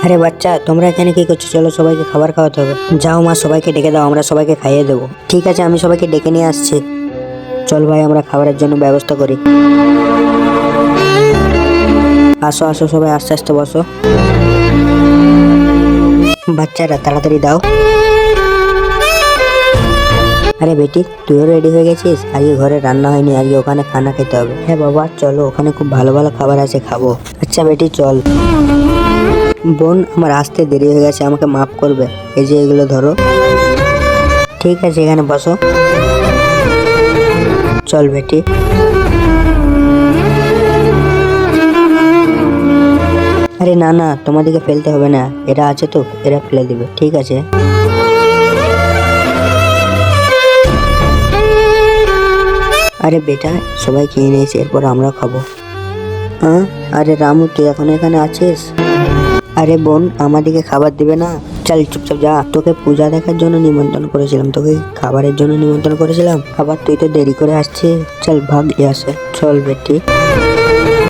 আরে বাচ্চা, তোমরা এখানে কি করছো? চলো সবাইকে খাবার খাওয়াতে হবে। যাও মা, সবাইকে ডেকে দাও, আমরা সবাইকে খাইয়ে দেবো। ঠিক আছে, আমি সবাইকে ডেকে নিয়ে আসছি। চল ভাই, আমরা খাবারের জন্য ব্যবস্থা করি। আসো আসো সবাই, আস্তে আস্তে বসো। বাচ্চারা তাড়াতাড়ি দাও। আরে বেটি, তুইও রেডি হয়ে গেছিস? আজকে ঘরে রান্না হয়নি, আজকে ওখানে খানা খেতে হবে। হ্যাঁ বাবা, চলো, ওখানে খুব ভালো ভালো খাবার আছে, খাবো। আচ্ছা বেটি, চল। বোন, আমার আসতে দেরি হয়ে গেছে, আমাকে মাফ করবে। এই যে এগুলো ধরো। ঠিক আছে, এখানে বসো। চল বেটি। আরে না না, তোমাদেরকে ফেলতে হবে না, এরা আছে তো, এরা ফেলে দিবে। ঠিক আছে। আরে বেটা, সবাই খেয়ে নিয়েছে, এরপর আমরাও খাবো। হ্যাঁ? আরে রামু, তুই এখন এখানে আছিস? আরে বোন, আমাদেরকে খাবার দিবে না? চল চুপচাপ যা। তোকে পূজা দেখার জন্য নিমন্ত্রণ করেছিলাম, তোকে খাবারের জন্য নিমন্ত্রণ করেছিলাম, আবার তুই তো দেরি করে আসছিস। চল ভাগ আসে। চল বেটি।